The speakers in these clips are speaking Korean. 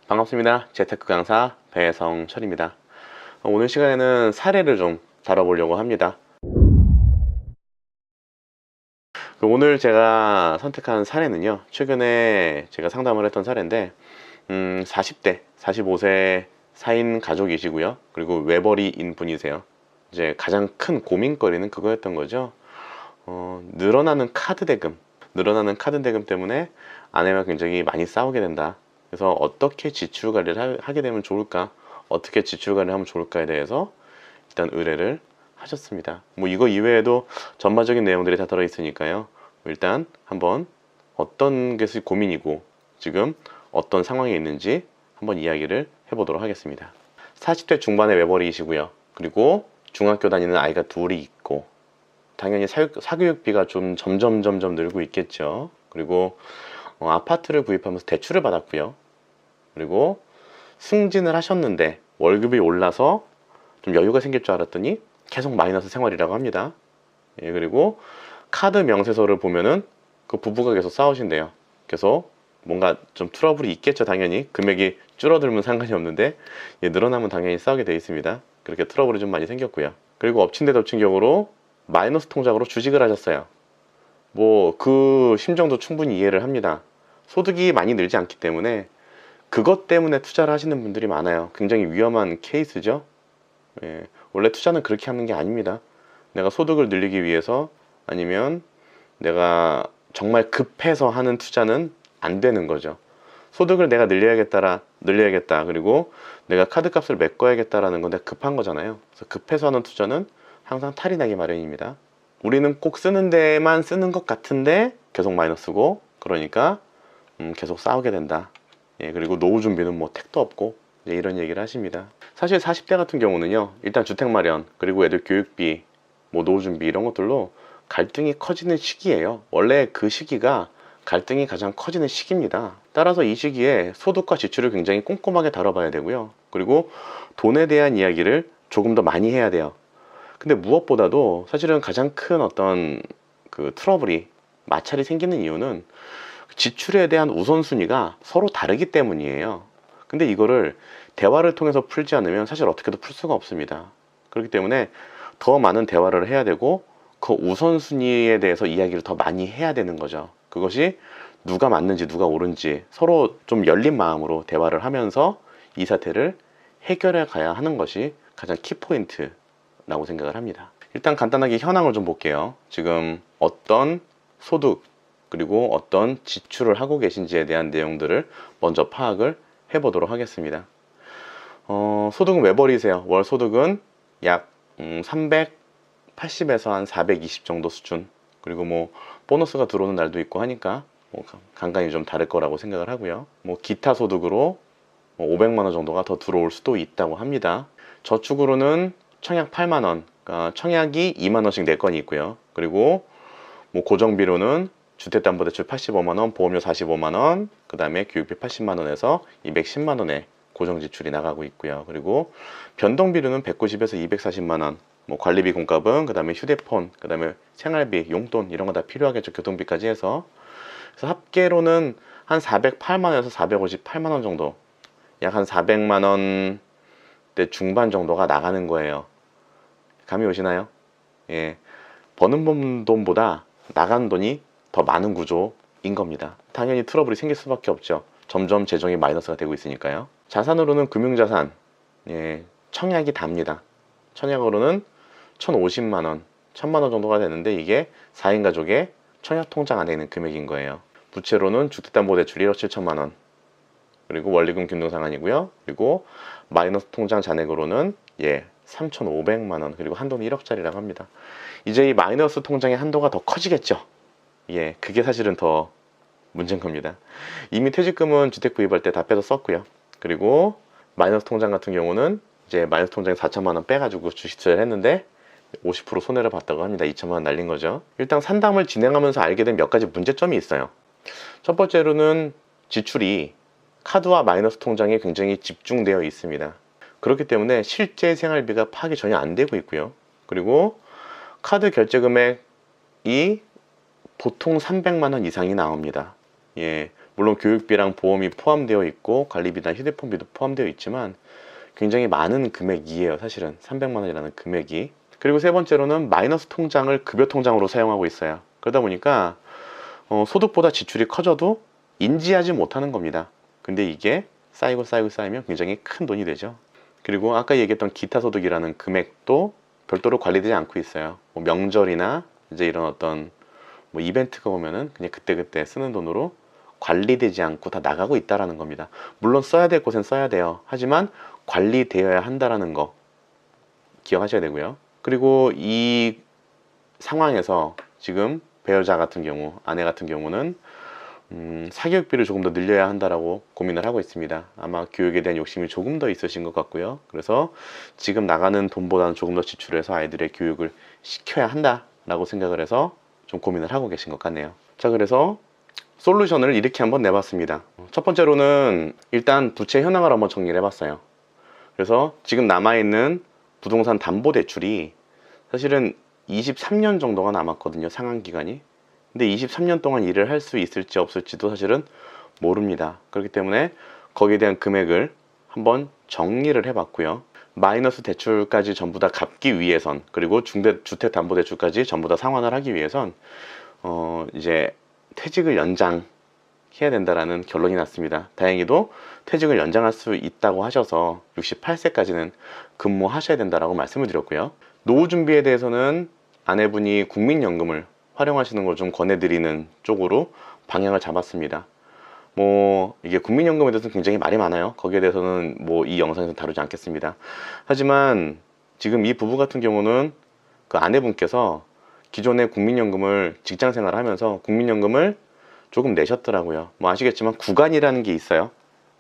반갑습니다. 재테크 강사 배성철입니다. 오늘 시간에는 사례를 좀 다뤄보려고 합니다. 오늘 제가 선택한 사례는요, 최근에 제가 상담을 했던 사례인데 40대, 45세 4인 가족이시고요. 그리고 외벌이인 분이세요. 이제 가장 큰 고민거리는 그거였던 거죠. 늘어나는 카드 대금 때문에 아내와 굉장히 많이 싸우게 된다. 그래서 어떻게 지출 관리를 하게 되면 좋을까, 어떻게 지출 관리를 하면 좋을까에 대해서 일단 의뢰를 하셨습니다. 뭐 이거 이외에도 전반적인 내용들이 다 들어있으니까요. 일단 한번 어떤 것이 고민이고 지금 어떤 상황에 있는지 한번 이야기를 해보도록 하겠습니다. 40대 중반의 외벌이이시고요. 그리고 중학교 다니는 아이가 둘이 있고, 당연히 사교육비가 좀 점점 늘고 있겠죠. 그리고 아파트를 구입하면서 대출을 받았고요. 그리고 승진을 하셨는데 월급이 올라서 좀 여유가 생길 줄 알았더니 계속 마이너스 생활이라고 합니다. 예, 그리고 카드 명세서를 보면은 그 부부가 계속 싸우신대요. 계속 뭔가 좀 트러블이 있겠죠. 당연히 금액이 줄어들면 상관이 없는데, 예, 늘어나면 당연히 싸우게 돼 있습니다. 그렇게 트러블이 좀 많이 생겼고요. 그리고 엎친 데 덮친 격으로 마이너스 통장으로 주식을 하셨어요. 뭐 그 심정도 충분히 이해를 합니다. 소득이 많이 늘지 않기 때문에 그것 때문에 투자를 하시는 분들이 많아요. 굉장히 위험한 케이스죠. 예, 원래 투자는 그렇게 하는 게 아닙니다. 내가 소득을 늘리기 위해서, 아니면 내가 정말 급해서 하는 투자는 안 되는 거죠. 소득을 내가 늘려야겠다. 그리고 내가 카드값을 메꿔야겠다라는 건 내가 급한 거잖아요. 그래서 급해서 하는 투자는 항상 탈이 나기 마련입니다. 우리는 꼭 쓰는 데만 쓰는 것 같은데 계속 마이너스고, 그러니까 계속 싸우게 된다. 예, 그리고 노후 준비는 뭐 택도 없고, 예, 이런 얘기를 하십니다. 사실 40대 같은 경우는요, 일단 주택 마련, 그리고 애들 교육비, 뭐 노후 준비 이런 것들로 갈등이 커지는 시기예요. 원래 그 시기가 갈등이 가장 커지는 시기입니다. 따라서 이 시기에 소득과 지출을 굉장히 꼼꼼하게 다뤄봐야 되고요. 그리고 돈에 대한 이야기를 조금 더 많이 해야 돼요. 근데 무엇보다도 사실은 가장 큰 어떤 그 트러블이, 마찰이 생기는 이유는 지출에 대한 우선순위가 서로 다르기 때문이에요. 근데 이거를 대화를 통해서 풀지 않으면 사실 어떻게도 풀 수가 없습니다. 그렇기 때문에 더 많은 대화를 해야 되고, 그 우선순위에 대해서 이야기를 더 많이 해야 되는 거죠. 그것이 누가 맞는지 누가 옳은지 서로 좀 열린 마음으로 대화를 하면서 이 사태를 해결해 가야 하는 것이 가장 키포인트라고 생각을 합니다. 일단 간단하게 현황을 좀 볼게요. 지금 어떤 소득 그리고 어떤 지출을 하고 계신지에 대한 내용들을 먼저 파악을 해보도록 하겠습니다. 소득은 외벌이세요. 월 소득은 약 380에서 한 420 정도 수준. 그리고 뭐 보너스가 들어오는 날도 있고 하니까 뭐 간간히 좀 다를 거라고 생각을 하고요. 뭐 기타 소득으로 500만 원 정도가 더 들어올 수도 있다고 합니다. 저축으로는 청약 8만 원, 그러니까 청약이 2만 원씩 내 건이 있고요. 그리고 뭐 고정비로는 주택담보대출 85만 원, 보험료 45만 원, 그 다음에 교육비 80만 원에서 210만 원의 고정 지출이 나가고 있고요. 그리고 변동비로는 190에서 240만 원, 뭐 관리비, 공과금, 그 다음에 휴대폰, 그 다음에 생활비, 용돈 이런 거 다 필요하겠죠. 교통비까지 해서. 그래서 합계로는 한 408만 원에서 458만 원 정도, 약 한 400만 원대 중반 정도가 나가는 거예요. 감이 오시나요? 예, 버는 돈보다 나가는 돈이 더 많은 구조인 겁니다. 당연히 트러블이 생길 수밖에 없죠. 점점 재정이 마이너스가 되고 있으니까요. 자산으로는 금융자산, 예, 청약이 답니다. 청약으로는 1,050만 원, 1,000만 원 정도가 되는데, 이게 4인 가족의 청약 통장 안에 있는 금액인 거예요. 부채로는 주택담보대출 1억 7천만 원, 그리고 원리금 균등상환이고요. 그리고 마이너스 통장 잔액으로는 3,500만 원, 그리고 한도는 1억짜리라고 합니다. 이제 이 마이너스 통장의 한도가 더 커지겠죠. 예, 그게 사실은 더 문제인 겁니다. 이미 퇴직금은 주택 구입할 때 다 빼서 썼고요. 그리고 마이너스 통장 같은 경우는 이제 마이너스 통장에 4천만 원 빼가지고 주식 투자를 했는데 50% 손해를 봤다고 합니다. 2천만 원 날린 거죠. 일단 상담을 진행하면서 알게 된 몇 가지 문제점이 있어요. 첫 번째로는 지출이 카드와 마이너스 통장에 굉장히 집중되어 있습니다. 그렇기 때문에 실제 생활비가 파악이 전혀 안 되고 있고요. 그리고 카드 결제 금액이 보통 300만 원 이상이 나옵니다. 예, 물론 교육비랑 보험이 포함되어 있고 관리비나 휴대폰비도 포함되어 있지만 굉장히 많은 금액이에요. 사실은 300만 원이라는 금액이. 그리고 세 번째로는 마이너스 통장을 급여 통장으로 사용하고 있어요. 그러다 보니까 소득보다 지출이 커져도 인지하지 못하는 겁니다. 근데 이게 쌓이면 굉장히 큰 돈이 되죠. 그리고 아까 얘기했던 기타 소득이라는 금액도 별도로 관리되지 않고 있어요. 뭐 명절이나 이제 이런 어떤 뭐 이벤트가 오면은 그냥 그때그때 쓰는 돈으로 관리되지 않고 다 나가고 있다라는 겁니다. 물론 써야 될 곳엔 써야 돼요. 하지만 관리되어야 한다라는 거 기억하셔야 되고요. 그리고 이 상황에서 지금 배우자 같은 경우, 아내 같은 경우는 사교육비를 조금 더 늘려야 한다라고 고민을 하고 있습니다. 아마 교육에 대한 욕심이 조금 더 있으신 것 같고요. 그래서 지금 나가는 돈보다는 조금 더 지출해서 아이들의 교육을 시켜야 한다라고 생각을 해서 좀 고민을 하고 계신 것 같네요. 자, 그래서 솔루션을 이렇게 한번 내봤습니다. 첫 번째로는 일단 부채 현황을 한번 정리를 해봤어요. 그래서 지금 남아있는 부동산 담보대출이 사실은 23년 정도가 남았거든요. 상환기간이. 근데 23년 동안 일을 할 수 있을지 없을지도 사실은 모릅니다. 그렇기 때문에 거기에 대한 금액을 한번 정리를 해봤고요. 마이너스 대출까지 전부 다 갚기 위해선, 그리고 주택담보대출까지 전부 다 상환을 하기 위해선 이제 퇴직을 연장해야 된다라는 결론이 났습니다. 다행히도 퇴직을 연장할 수 있다고 하셔서 68세까지는 근무하셔야 된다라고 말씀을 드렸고요. 노후 준비에 대해서는 아내분이 국민연금을 활용하시는 걸 좀 권해드리는 쪽으로 방향을 잡았습니다. 뭐 이게 국민연금에 대해서는 굉장히 말이 많아요. 거기에 대해서는 뭐 이 영상에서 다루지 않겠습니다. 하지만 지금 이 부부 같은 경우는 그 아내분께서 기존의 국민연금을 직장생활을 하면서 국민연금을 조금 내셨더라고요. 뭐 아시겠지만 구간이라는 게 있어요.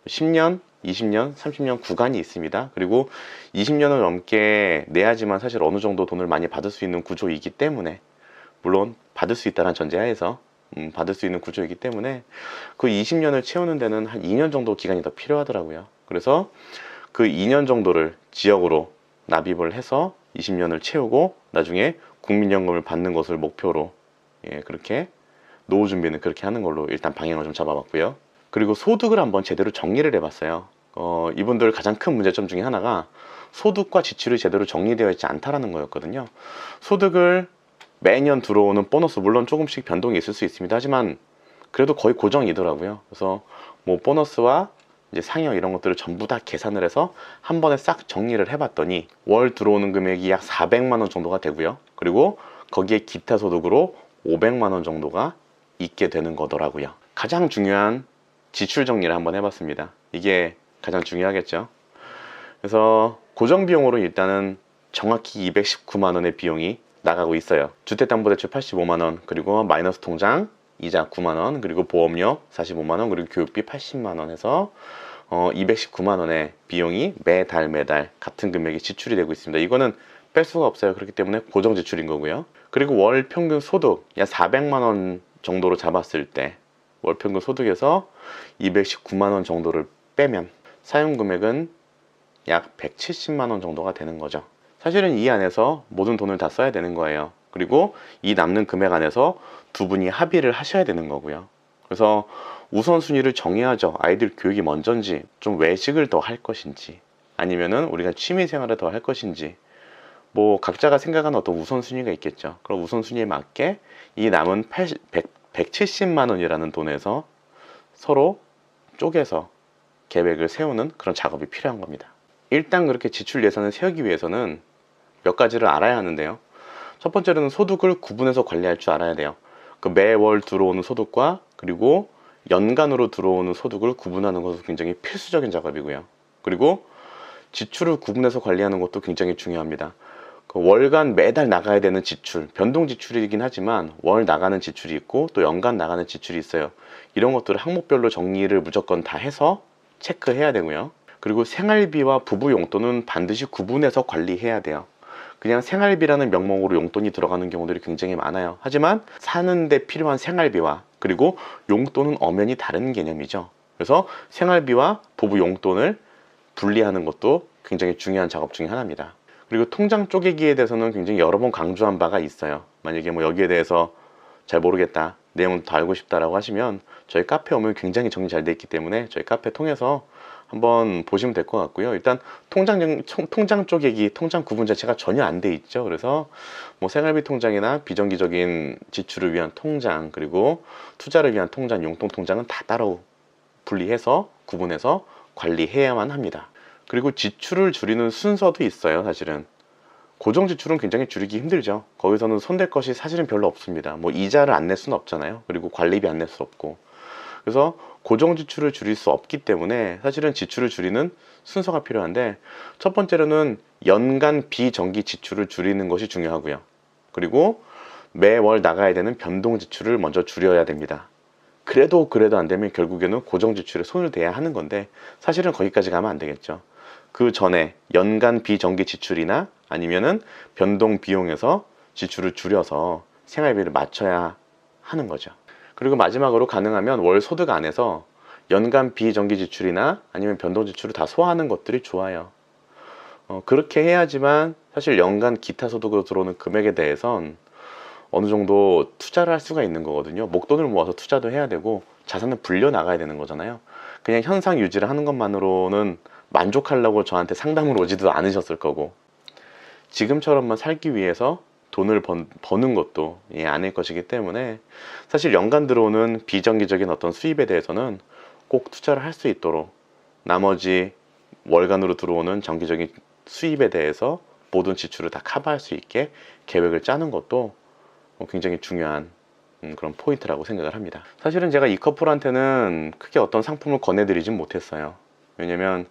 10년, 20년, 30년 구간이 있습니다. 그리고 20년을 넘게 내야지만 사실 어느 정도 돈을 많이 받을 수 있는 구조이기 때문에, 물론 받을 수 있다는 전제하에서 받을 수 있는 구조이기 때문에 그 20년을 채우는 데는 한 2년 정도 기간이 더 필요하더라고요. 그래서 그 2년 정도를 지역으로 납입을 해서 20년을 채우고 나중에 국민연금을 받는 것을 목표로, 그렇게 노후 준비는 그렇게 하는 걸로 일단 방향을 좀 잡아봤고요. 그리고 소득을 한번 제대로 정리를 해봤어요. 이분들 가장 큰 문제점 중에 하나가 소득과 지출이 제대로 정리되어 있지 않다라는 거였거든요. 소득을 매년 들어오는 보너스, 물론 조금씩 변동이 있을 수 있습니다. 하지만 그래도 거의 고정이더라고요. 그래서 뭐 보너스와 이제 상여 이런 것들을 전부 다 계산을 해서 한 번에 싹 정리를 해봤더니 월 들어오는 금액이 약 400만 원 정도가 되고요. 그리고 거기에 기타 소득으로 500만 원 정도가 있게 되는 거더라고요. 가장 중요한 지출 정리를 한번 해봤습니다. 이게 가장 중요하겠죠. 그래서 고정 비용으로 일단은 정확히 219만 원의 비용이 나가고 있어요. 주택담보대출 85만 원, 그리고 마이너스 통장 이자 9만 원, 그리고 보험료 45만 원, 그리고 교육비 80만 원 해서 219만 원의 비용이 매달 같은 금액이 지출이 되고 있습니다. 이거는 뺄 수가 없어요. 그렇기 때문에 고정 지출인 거고요. 그리고 월 평균 소득 약 400만 원 정도로 잡았을 때 월 평균 소득에서 219만 원 정도를 빼면 사용 금액은 약 170만 원 정도가 되는 거죠. 사실은 이 안에서 모든 돈을 다 써야 되는 거예요. 그리고 이 남는 금액 안에서 두 분이 합의를 하셔야 되는 거고요. 그래서 우선순위를 정해야죠. 아이들 교육이 먼저인지, 좀 외식을 더 할 것인지, 아니면은 우리가 취미생활을 더 할 것인지, 뭐 각자가 생각하는 어떤 우선순위가 있겠죠. 그럼 우선순위에 맞게 이 남은 170만 원이라는 돈에서 서로 쪼개서 계획을 세우는 그런 작업이 필요한 겁니다. 일단 그렇게 지출 예산을 세우기 위해서는 몇 가지를 알아야 하는데요. 첫 번째로는 소득을 구분해서 관리할 줄 알아야 돼요. 그 매월 들어오는 소득과 그리고 연간으로 들어오는 소득을 구분하는 것은 굉장히 필수적인 작업이고요. 그리고 지출을 구분해서 관리하는 것도 굉장히 중요합니다. 그 월간 매달 나가야 되는 지출, 변동 지출이긴 하지만 월 나가는 지출이 있고 또 연간 나가는 지출이 있어요. 이런 것들을 항목별로 정리를 무조건 다 해서 체크해야 되고요. 그리고 생활비와 부부 용돈은 반드시 구분해서 관리해야 돼요. 그냥 생활비라는 명목으로 용돈이 들어가는 경우들이 굉장히 많아요. 하지만 사는데 필요한 생활비와 그리고 용돈은 엄연히 다른 개념이죠. 그래서 생활비와 부부 용돈을 분리하는 것도 굉장히 중요한 작업 중에 하나입니다. 그리고 통장 쪼개기에 대해서는 굉장히 여러 번 강조한 바가 있어요. 만약에 뭐 여기에 대해서 잘 모르겠다, 내용을 더 알고 싶다라고 하시면 저희 카페 오면 굉장히 정리 잘 돼 있기 때문에 저희 카페 통해서 한번 보시면 될 것 같고요. 일단 통장 쪼개기, 통장 구분 자체가 전혀 안 돼 있죠. 그래서 뭐 생활비 통장이나 비정기적인 지출을 위한 통장, 그리고 투자를 위한 통장, 용돈 통장은 다 따로 분리해서 구분해서 관리해야만 합니다. 그리고 지출을 줄이는 순서도 있어요. 사실은 고정 지출은 굉장히 줄이기 힘들죠. 거기서는 손댈 것이 사실은 별로 없습니다. 뭐 이자를 안 낼 수는 없잖아요. 그리고 관리비 안 낼 수 없고. 그래서 고정 지출을 줄일 수 없기 때문에 사실은 지출을 줄이는 순서가 필요한데, 첫 번째로는 연간 비정기 지출을 줄이는 것이 중요하고요. 그리고 매월 나가야 되는 변동 지출을 먼저 줄여야 됩니다. 그래도 안 되면 결국에는 고정 지출에 손을 대야 하는 건데, 사실은 거기까지 가면 안 되겠죠. 그 전에 연간 비정기 지출이나 아니면은 변동 비용에서 지출을 줄여서 생활비를 맞춰야 하는 거죠. 그리고 마지막으로 가능하면 월 소득 안에서 연간 비정기 지출이나 아니면 변동 지출을 다 소화하는 것들이 좋아요. 그렇게 해야지만 사실 연간 기타 소득으로 들어오는 금액에 대해선 어느 정도 투자를 할 수가 있는 거거든요. 목돈을 모아서 투자도 해야 되고 자산을 불려 나가야 되는 거잖아요. 그냥 현상 유지를 하는 것만으로는 만족하려고 저한테 상담을 오지도 않으셨을 거고, 지금처럼만 살기 위해서 돈을 버는 것도 아닐 것이기 때문에 사실 연간 들어오는 비정기적인 어떤 수입에 대해서는 꼭 투자를 할 수 있도록, 나머지 월간으로 들어오는 정기적인 수입에 대해서 모든 지출을 다 커버할 수 있게 계획을 짜는 것도 굉장히 중요한 그런 포인트라고 생각을 합니다. 사실은 제가 이 커플한테는 크게 어떤 상품을 권해드리진 못했어요. 왜냐면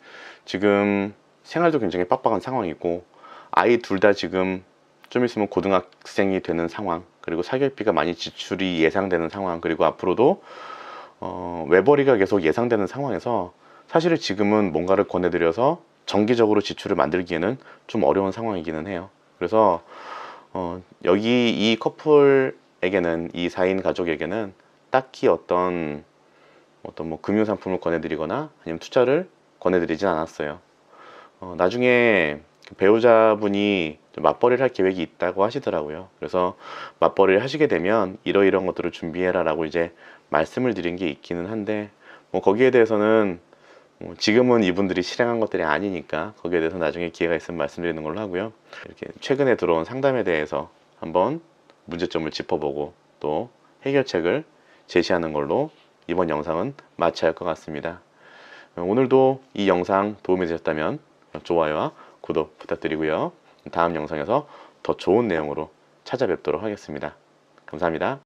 지금 생활도 굉장히 빡빡한 상황이고, 아이 둘 다 지금 좀 있으면 고등학생이 되는 상황, 그리고 사교육비가 많이 지출이 예상되는 상황, 그리고 앞으로도 외벌이가 계속 예상되는 상황에서 사실은 지금은 뭔가를 권해드려서 정기적으로 지출을 만들기에는 좀 어려운 상황이기는 해요. 그래서 여기 이 커플에게는, 이 4인 가족에게는 딱히 어떤 뭐 금융 상품을 권해드리거나 아니면 투자를 권해드리진 않았어요. 나중에 배우자분이 맞벌이를 할 계획이 있다고 하시더라고요. 그래서 맞벌이를 하시게 되면 이러이러한 것들을 준비해라 라고 이제 말씀을 드린 게 있기는 한데, 뭐 거기에 대해서는 지금은 이분들이 실행한 것들이 아니니까 거기에 대해서 나중에 기회가 있으면 말씀드리는 걸로 하고요. 이렇게 최근에 들어온 상담에 대해서 한번 문제점을 짚어보고 또 해결책을 제시하는 걸로 이번 영상은 마쳐야 할 것 같습니다. 오늘도 이 영상 도움이 되셨다면 좋아요와 구독 부탁드리고요. 다음 영상에서 더 좋은 내용으로 찾아뵙도록 하겠습니다. 감사합니다.